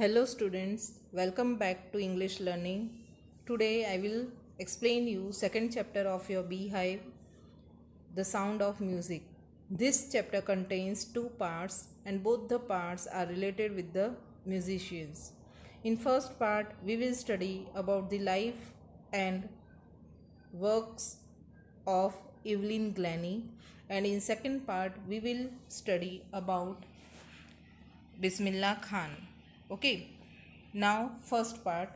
Hello students, welcome back to English learning. Today I will explain you second chapter of your Beehive, The Sound of Music. This chapter contains two parts and both the parts are related with the musicians. In first part we will study about the life and works of Evelyn Glennie, and in second part we will study about Bismillah Khan. Okay. Now, first part.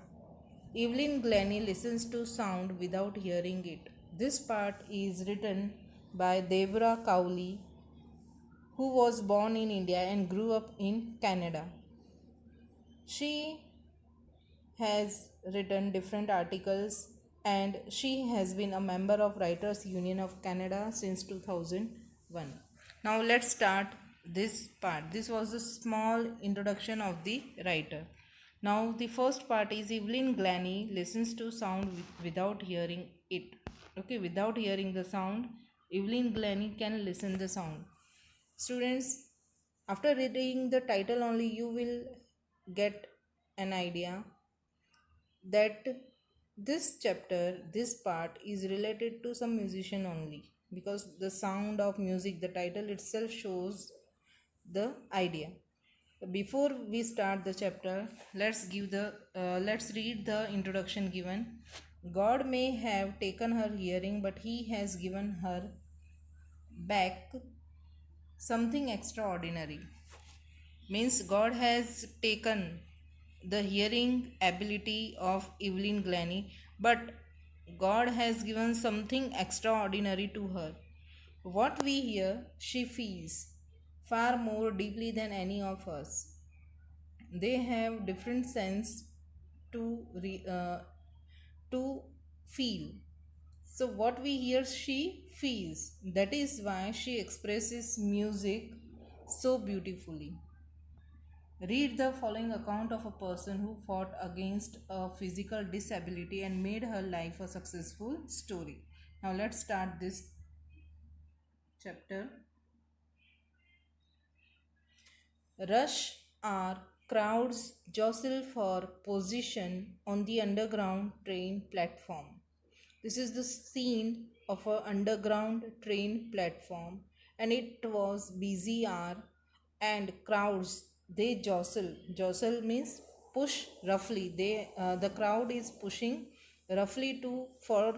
Evelyn Glennie listens to sound without hearing it. This part is written by Deborah Cowley, who was born in India and grew up in Canada. She has written different articles and she has been a member of Writers Union of Canada since 2001. Now let's start this part. This was a small introduction of the writer. Now the first part is Evelyn Glennie listens to sound without hearing it. Okay, without hearing the sound, Evelyn Glennie can listen the sound. Students, after reading the title only, you will get an idea that this chapter, this part is related to some musician only, because the sound of music, the title itself shows the idea. Before we start the chapter, let's read the introduction given. God may have taken her hearing, but he has given her back something extraordinary. Means God has taken the hearing ability of Evelyn Glennie, but God has given something extraordinary to her. What we hear, she feels far more deeply than any of us. They have different sense to to feel. So what we hear, she feels. That is why she expresses music so beautifully. Read the following account of a person who fought against a physical disability and made her life a successful story. Now let's start this chapter. Rush hour crowds jostle for position on the underground train platform. This is the scene of an underground train platform, and it was busy hour and crowds they jostle. Jostle means push roughly. The crowd is pushing roughly to for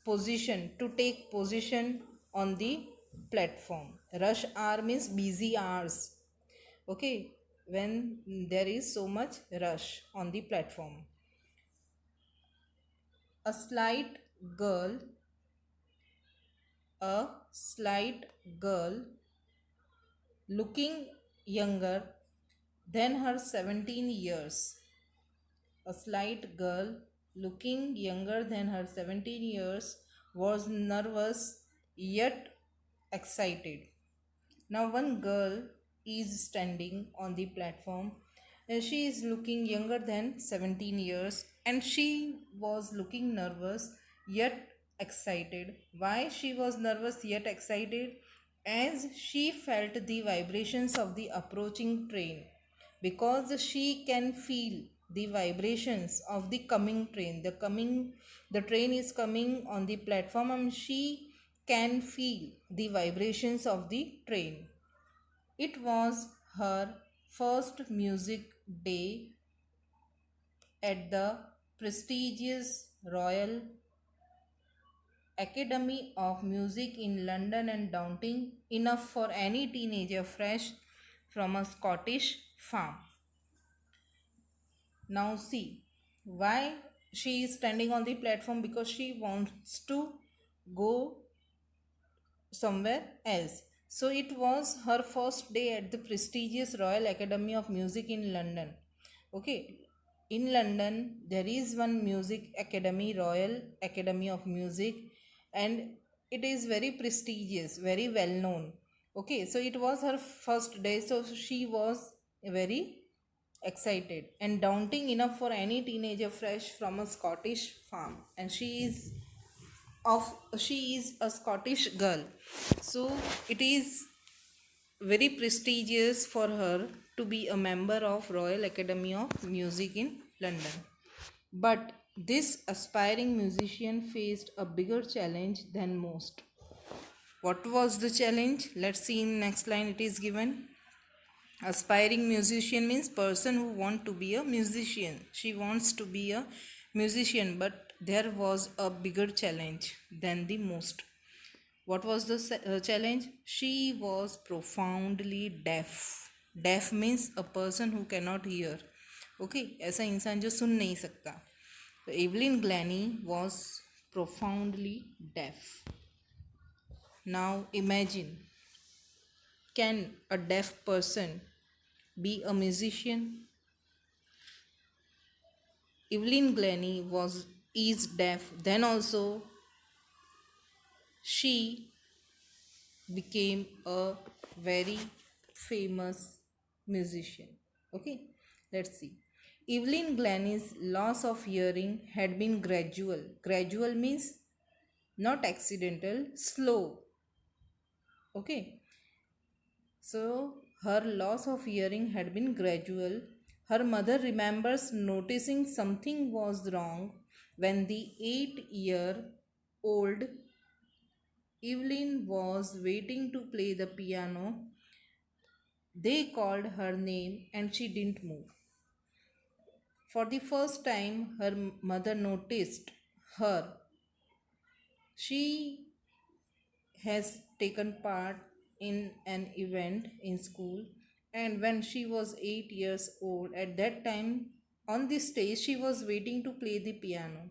position, to take position on the platform. Rush hour means busy hours. Okay, when there is so much rush on the platform. A slight girl a slight girl looking younger than her 17 years. A slight girl looking younger than her 17 years was nervous yet excited. Now, one girl is standing on the platform and she is looking younger than 17 years and she was looking nervous yet excited. Why she was nervous yet excited? As she felt the vibrations of the approaching train, because she can feel the vibrations of the coming train. The train is coming on the platform and she can feel the vibrations of the train. It was her first music day at the prestigious Royal Academy of Music in London, and daunting enough for any teenager fresh from a Scottish farm. Now see why she is standing on the platform, because she wants to go somewhere else. So it was her first day at the prestigious Royal Academy of Music in London. Okay, in London there is one music academy, Royal Academy of Music, and it is very prestigious, very well known. Okay, so it was her first day, so she was very excited and daunting enough for any teenager fresh from a Scottish farm, and she is a Scottish girl, so it is very prestigious for her to be a member of Royal Academy of Music in London. But this aspiring musician faced a bigger challenge than most. What was the challenge? Let's see in next line it is given. Aspiring musician means person who want to be a musician. She wants to be a musician, but there was a bigger challenge than the most. What was the challenge? She was profoundly deaf. Deaf means a person who cannot hear. Okay, ऐसा इंसान जो सुन नहीं सकता. So Evelyn Glennie was profoundly deaf. Now imagine, can a deaf person be a musician? Evelyn Glennie is deaf. Then also she became a very famous musician. Okay, let's see. Evelyn Glennie's loss of hearing had been gradual. Gradual means not accidental, slow. Okay, so her loss of hearing had been gradual. Her mother remembers noticing something was wrong when the 8-year-old Evelyn was waiting to play the piano. They called her name and she didn't move. For the first time, her mother noticed her. She has taken part in an event in school, and when she was 8 years old, at that time on the stage, she was waiting to play the piano.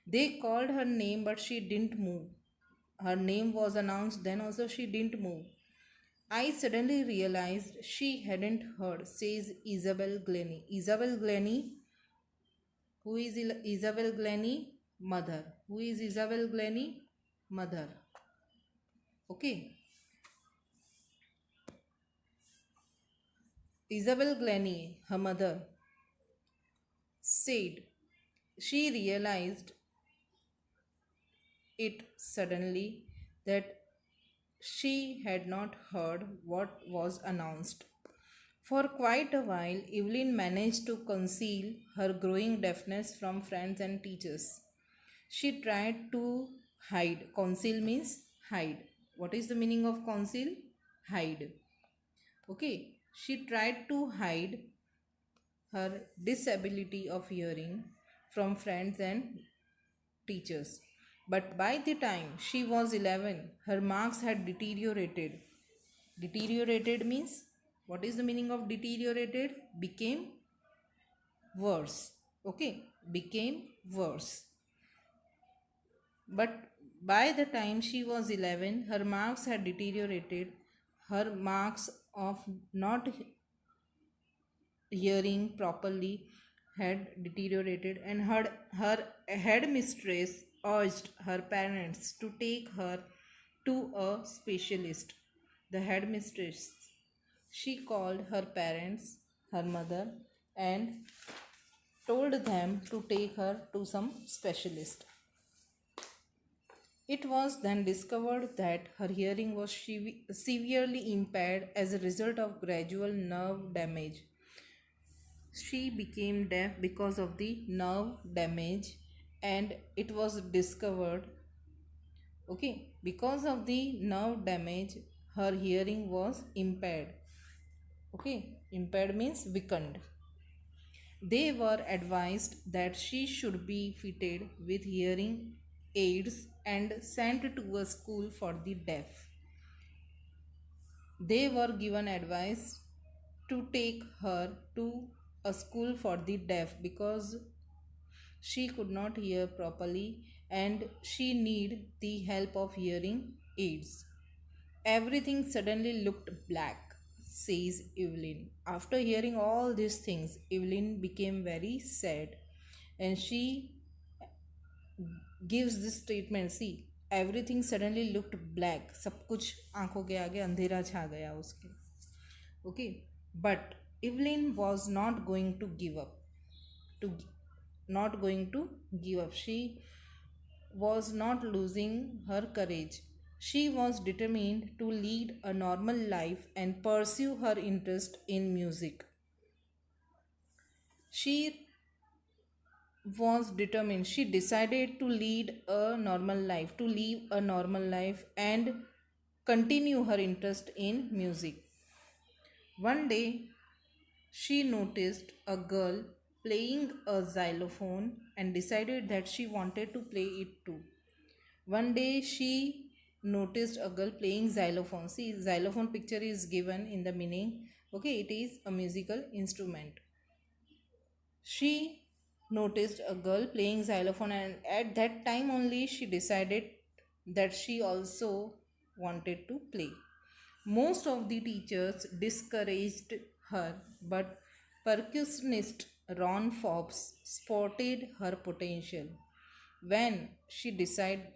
They called her name, but she didn't move. Her name was announced, then also she didn't move. I suddenly realized she hadn't heard, says Isabel Glennie. Isabel Glennie, who is Isabel Glennie? Mother. Who is Isabel Glennie? Mother. Okay. Isabel Glennie, her mother, said she realized it suddenly that she had not heard what was announced. For quite a while, Evelyn managed to conceal her growing deafness from friends and teachers. She tried to hide. Conceal means hide. What is the meaning of conceal? Hide. Okay. She tried to hide her disability of hearing from friends and teachers. But by the time she was 11, her marks had deteriorated. Deteriorated means, what is the meaning of deteriorated? Became worse. Okay, became worse. But by the time she was 11, her marks had deteriorated. Her marks of not hearing properly had deteriorated, and her headmistress urged her parents to take her to a specialist. The headmistress, she called her parents, her mother, and told them to take her to some specialist. It was then discovered that her hearing was severely impaired as a result of gradual nerve damage. She became deaf because of the nerve damage, and it was discovered, okay, because of the nerve damage, her hearing was impaired. Okay, impaired means weakened. They were advised that she should be fitted with hearing aids and sent to a school for the deaf. They were given advice to take her to a school for the deaf because she could not hear properly and she needed the help of hearing aids. Everything suddenly looked black, says Evelyn. After hearing all these things, Evelyn became very sad and she gives this statement. See, everything suddenly looked black. सब कुछ आंखों के आगे अंधेरा छा गया उसके. Okay, but Evelyn was not going to give up. To not going to give up. She was not losing her courage. She was determined to lead a normal life and pursue her interest in music. She was determined. She decided to lead a normal life, to live a normal life and continue her interest in music. One day, she noticed a girl playing a xylophone and decided that she wanted to play it too. One day she noticed a girl playing xylophone. See, xylophone picture is given in the meaning. Okay, it is a musical instrument. She noticed a girl playing xylophone, and at that time only she decided that she also wanted to play. Most of the teachers discouraged her, but percussionist Ron Forbes spotted her potential. When she decided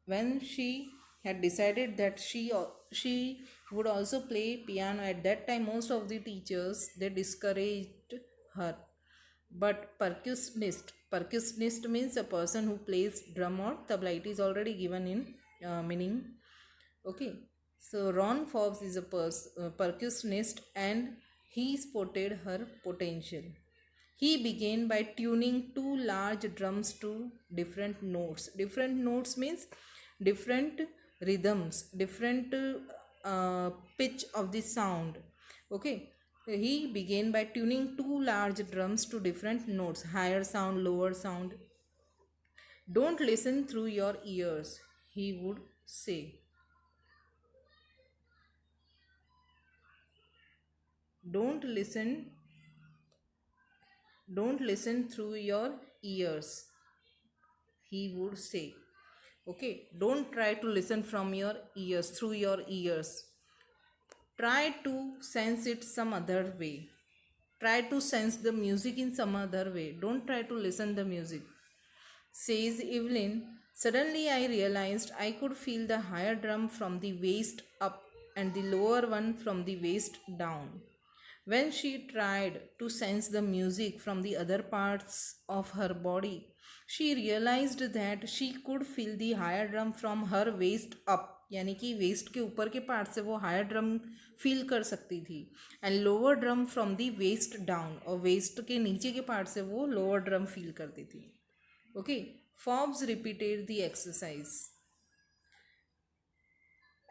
when she had decided that she would also play piano, at that time most of the teachers they discouraged her. But percussionist means a person who plays drum or tabla. It is already given in meaning. Okay, so Ron Forbes is a percussionist and he spotted her potential. He began by tuning two large drums to different notes. Different notes means different rhythms, different pitch of the sound. Okay, he began by tuning two large drums to different notes, higher sound, lower sound. Don't listen through your ears, he would say. Don't listen, don't listen through your ears, he would say. Okay, don't try to listen from your ears, through your ears. Try to sense it some other way. Try to sense the music in some other way. Don't try to listen the music. Says Evelyn, suddenly I realized I could feel the higher drum from the waist up and the lower one from the waist down. When she tried to sense the music from the other parts of her body, she realized that she could feel the higher drum from her waist up, यानी कि waste के ऊपर के part से वो higher drum feel कर सकती थी, and lower drum from the waist down, और वेस्ट के नीचे के पार्ट से वो लोअर ड्रम फील करती थी. Okay, Forbes repeated the exercise.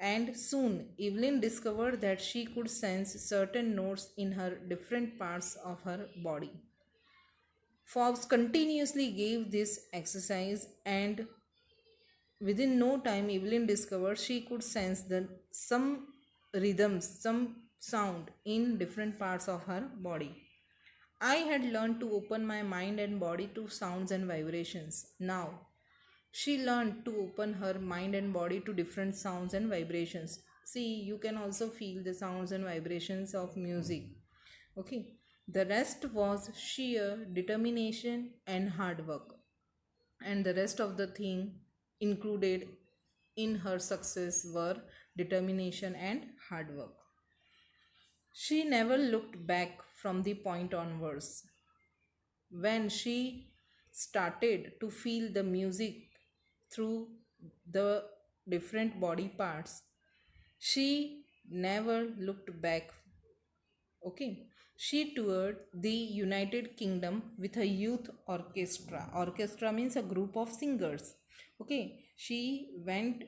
And soon Evelyn discovered that she could sense certain notes in her different parts of her body. Forbes continuously gave this exercise, and within no time Evelyn discovered she could sense some rhythms, some sound in different parts of her body. I had learned to open my mind and body to sounds and vibrations. Now she learned to open her mind and body to different sounds and vibrations. See, you can also feel the sounds and vibrations of music. Okay, the rest was sheer determination and hard work, and the rest of the thing included in her success were determination and hard work. She never looked back from the point onwards. When she started to feel the music through the different body parts, she never looked back. Okay, she toured the United Kingdom with a youth orchestra. Orchestra means a group of singers. Okay, she went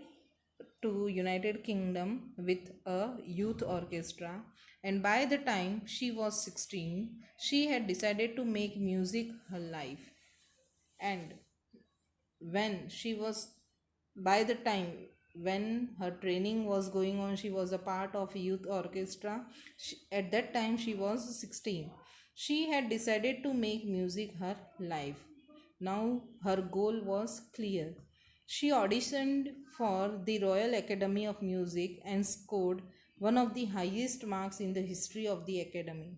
to United Kingdom with a youth orchestra, and by the time she was 16 she had decided to make music her life. And when she was by the time when her training was going on, she was a part of a youth orchestra. At that time she was 16. She had decided to make music her life. Now her goal was clear. She auditioned for the Royal Academy of Music and scored one of the highest marks in the history of the academy.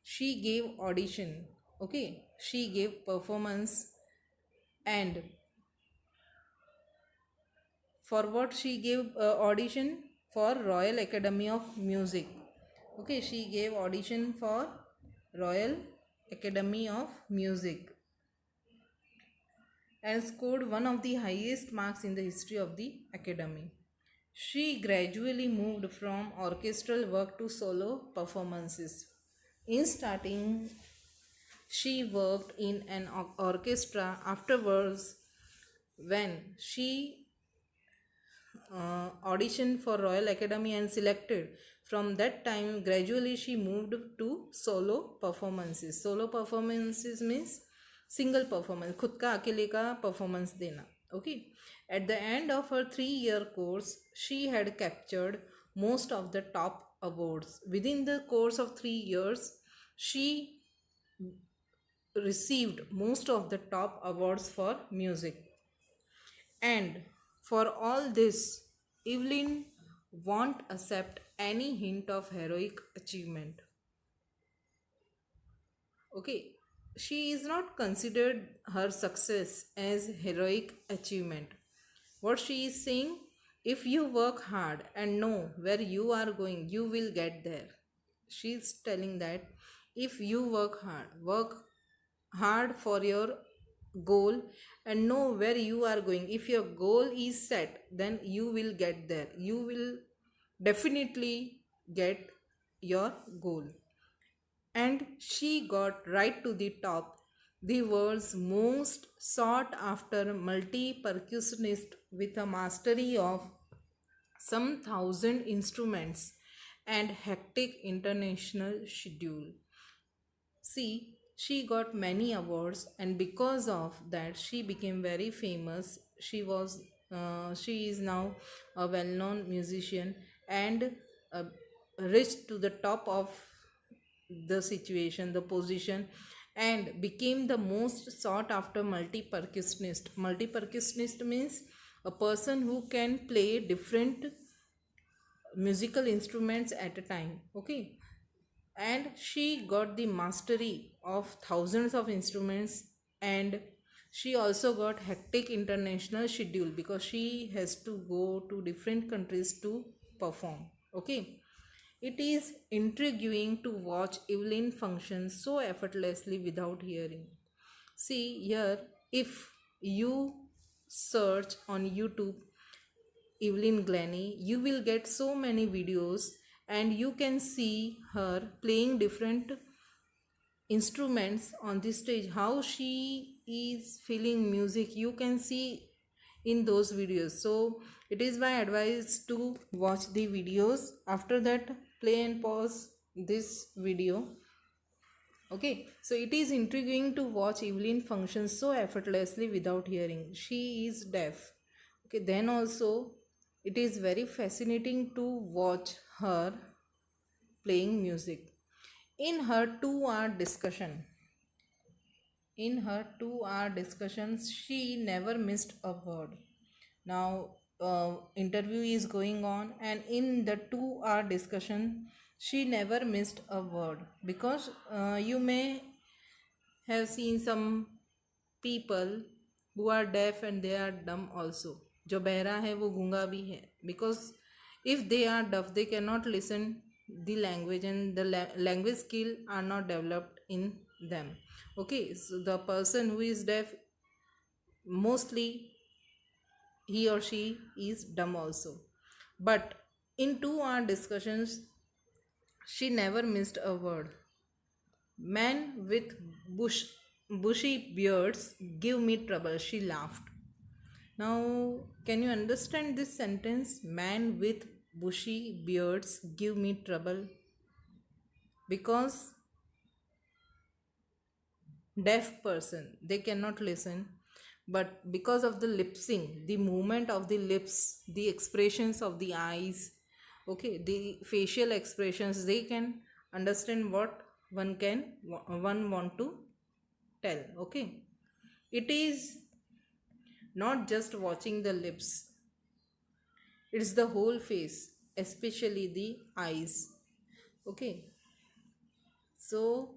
She gave audition, okay, she gave performance, and for what she gave audition for Royal Academy of Music. Okay, she gave audition for Royal Academy of Music. and scored one of the highest marks in the history of the academy. She gradually moved from orchestral work to solo performances. In starting, she worked in an orchestra. Afterwards, when she auditioned for Royal Academy and selected, from that time gradually she moved to solo performances. Solo performances means single performance, खुद का अकेले का performance देना. Okay. At the end of her 3-year course, she had captured most of the top awards. Within the course of 3 years, she received most of the top awards for music. And for all this, Evelyn won't accept any hint of heroic achievement. Okay, she is not considered her success as heroic achievement. What she is saying, if you work hard and know where you are going, you will get there. She is telling that if you work hard for your goal and know where you are going. If your goal is set, then you will get there. You will definitely get your goal. And she got right to the top, the world's most sought after multi percussionist with a mastery of some thousand instruments and hectic international schedule. See, she got many awards, and because of that, she became very famous. She is now a well-known musician and uh, reached to the top of the situation, the position, and became the most sought after multi percussionist. Multi percussionist means a person who can play different musical instruments at a time. Okay, and she got the mastery of thousands of instruments, and she also got hectic international schedule because she has to go to different countries to perform. Okay, it is intriguing to watch Evelyn function so effortlessly without hearing. See here, if you search on YouTube Evelyn Glennie, you will get so many videos and you can see her playing different instruments on the stage. How she is feeling music, you can see in those videos. So it is my advice to watch the videos. After that, play and pause this video. Okay, so it is intriguing to watch Evelyn function so effortlessly without hearing. She is deaf. Okay, then also it is very fascinating to watch her playing music. In her 2 hour discussion, she never missed a word. Now, interview is going on, and in the 2 hour discussion, she never missed a word because you may have seen some people who are deaf and they are dumb also. जो बहरा है वो गूंगा भी है, because if they are deaf they cannot listen the language, and the language skill are not developed in them. Okay, so the person who is deaf, mostly he or she is dumb also. But in 2 hour discussions, she never missed a word. Men with bushy beards give me trouble, she laughed. Now, can you understand this sentence? Man with bushy beards give me trouble. Because deaf person, they cannot listen, but because of the lip sync, the movement of the lips, the expressions of the eyes, okay, the facial expressions, they can understand what one want to tell. Okay, it is not just watching the lips, it's the whole face, especially the eyes. Okay, so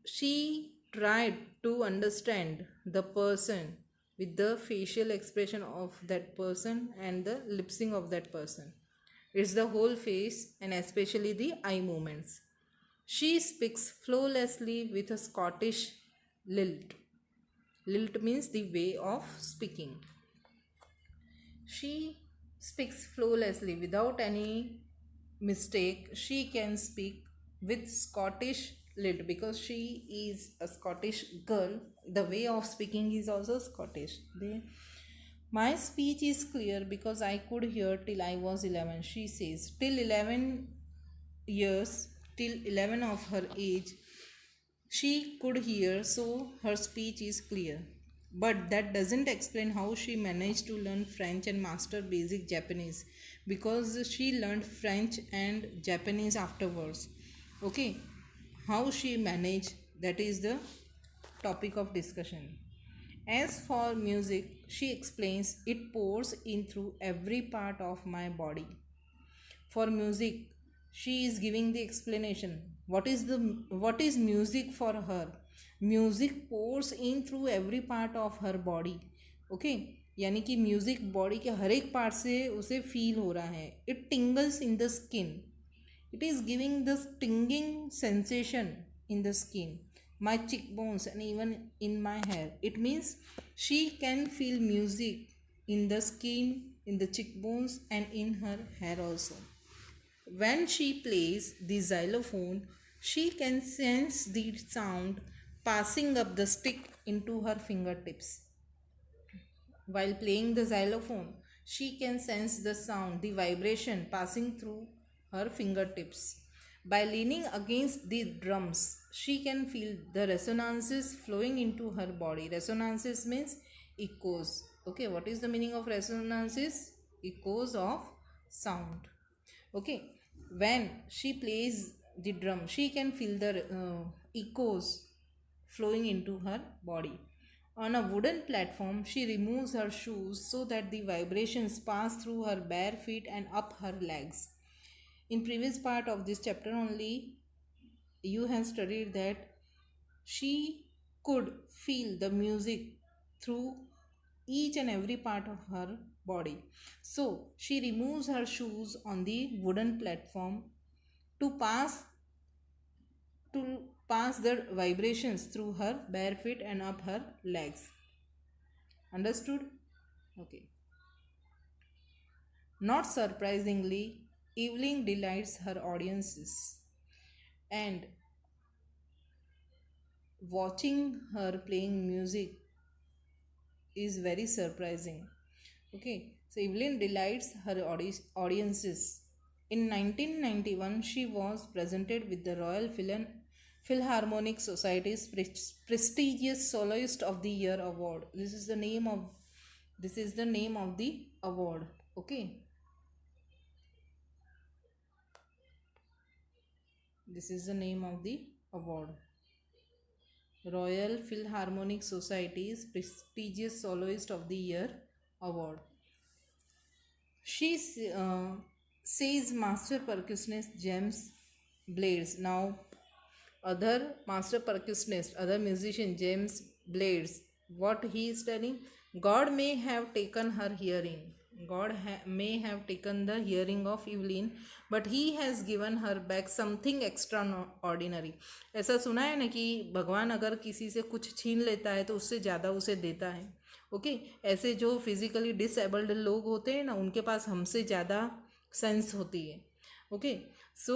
she tried to understand the person with the facial expression of that person and the lip sync of that person. It's the whole face and especially the eye movements. She speaks flawlessly with a Scottish lilt. Lilt means the way of speaking. She speaks flawlessly without any mistake. She can speak with Scottish lilt because she is a Scottish girl. The way of speaking is also Scottish. My speech is clear because I could hear till I was 11. She says, till 11 years, till 11 of her age, she could hear, so her speech is clear. But that doesn't explain how she managed to learn French and master basic Japanese because she learned French and Japanese afterwards. Okay, how she managed, that is the topic of discussion. As for music, she explains it pours in through every part of my body. For music, she is giving the explanation. What is music for her? Music pours in through every part of her body. Okay, यानी कि music body के हर एक part से उसे feel हो रहा है. It टिंगल्स in the skin. It is giving the stinging sensation in the skin, my cheekbones, and even in my hair. It means she can feel music in the skin, in the cheekbones, and in her hair also. When she plays the xylophone, she can sense the sound passing up the stick into her fingertips. While playing the xylophone, she can sense the sound, the vibration passing through her fingertips. By leaning against the drums, she can feel the resonances flowing into her body. Resonances means echoes. Okay, what is the meaning of resonances? Echoes of sound. Okay, when she plays the drum, she can feel the echoes flowing into her body. On a wooden platform, she removes her shoes so that the vibrations pass through her bare feet and up her legs. In previous part of this chapter only, you have studied that she could feel the music through each and every part of her body. So she removes her shoes on the wooden platform to pass the vibrations through her bare feet and up her legs. Understood? Okay. Not surprisingly, Evelyn delights her audiences, and watching her playing music is very surprising. Okay, so Evelyn delights her audiences. In 1991, she was presented with the Royal Philharmonic Society's prestigious Soloist of the Year award. This is the name of the award. Okay, this is the name of the award. Royal Philharmonic Society's prestigious Soloist of the Year award. She says master percussionist James Blades. Now, other musician James Blades, what he is telling? God may have taken her hearing. May have taken the hearing of Evelyn, but he has given her back something extraordinary. ऐसा सुना है ना कि भगवान अगर किसी से कुछ छीन लेता है तो उससे ज़्यादा उसे देता है. ओके, ऐसे जो फिजिकली डिसेबल्ड लोग होते हैं ना, उनके पास हमसे ज़्यादा सेंस होती है. Okay, so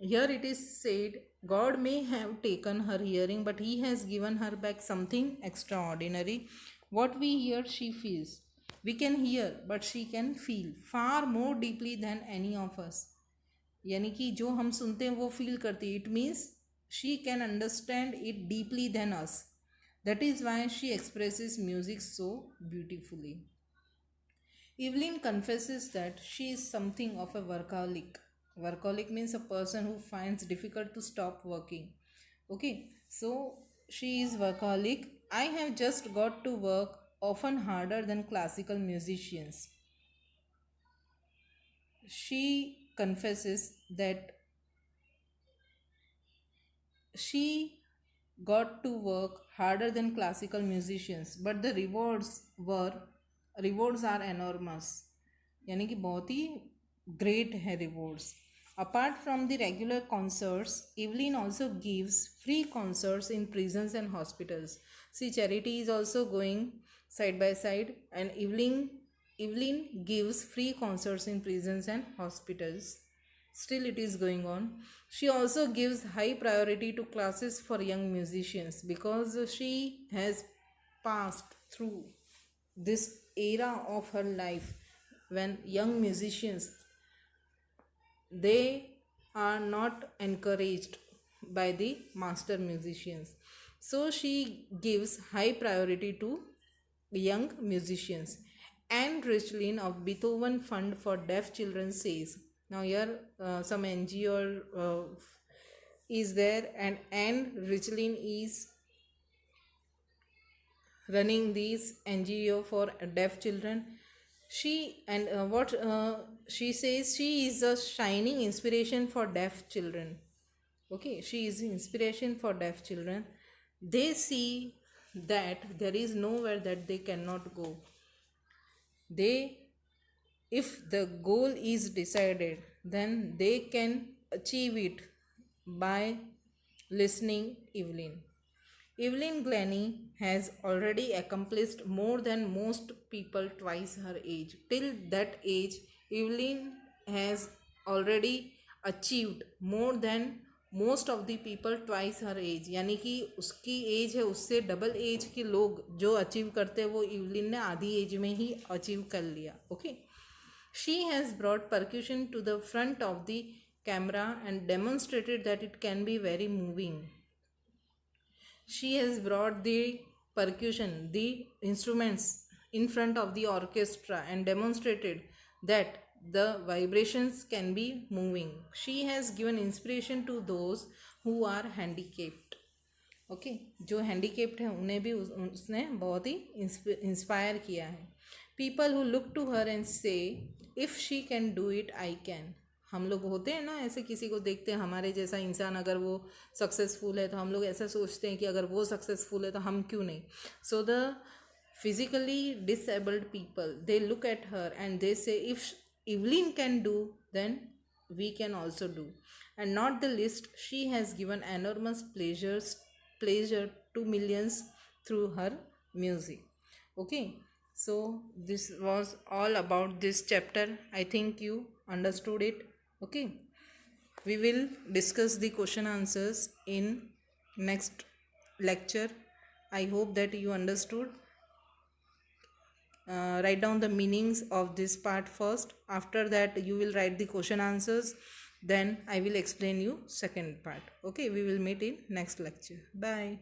here it is said God may have taken her hearing, but he has given her back something extraordinary. What we hear, she feels. We can hear, but she can feel far more deeply than any of us. यानी कि जो हम सुनते हैं वो feel करती है. It means she can understand it deeply than us. That is why she expresses music so beautifully. Evelyn confesses that she is something of a workaholic. Workaholic means a person who finds difficult to stop working. Okay, so she is workaholic. I have just got to work, often harder than classical musicians. She confesses that she got to work harder than classical musicians, but the rewards are enormous. यानी कि बहुत ही great है rewards. Apart from the regular concerts, Evelyn also gives free concerts in prisons and hospitals. See, charity is also going side by side, and Evelyn gives free concerts in prisons and hospitals. Still, it is going on. She also gives high priority to classes for young musicians because she has passed through this era of her life when young musicians, they are not encouraged by the master musicians, so she gives high priority to young musicians. And Richlin of Beethoven Fund for Deaf Children says, now here some NGO is there, and Richlin is running these NGO for deaf children. She and what she says, she is a shining inspiration for deaf children. Okay, she is inspiration for deaf children. They see that there is nowhere that they cannot go. They, if the goal is decided, then they can achieve it by listening Evelyn. Evelyn Glennie has already accomplished more than most people twice her age. Till that age, Evelyn has already achieved more than most of the people twice her age, यानी कि उसकी as है उससे double as के लोग जो achieve करते हैं वो इवलिन ने आधी एज में ही अचीव कर लिया. Okay, she has brought percussion to the front of the camera and demonstrated that it can be very moving. She has brought the percussion, the instruments, in front of the orchestra and demonstrated that the vibrations can be moving. She has given inspiration to those who are handicapped. Okay, जो handicapped है उन्हें भी उसने बहुत ही inspire किया है. People who look to her and say, if she can do it I can. हम लोग होते हैं ना ऐसे, किसी को देखते हैं हमारे जैसा इंसान, अगर वो सक्सेसफुल है तो हम लोग ऐसा सोचते हैं कि अगर वो सक्सेसफुल है तो हम क्यों नहीं. So the physically disabled people, they look at her and they से, if Evelyn can do, then we can also do. And not the least, she has given enormous pleasure to millions through her music. Okay, so this was all about this chapter. I think you understood it. Okay, we will discuss the question answers in next lecture. I hope that you understood. Write down the meanings of this part first. After that you will write the question answers, then I will explain you second part. Okay, we will meet in next lecture. Bye.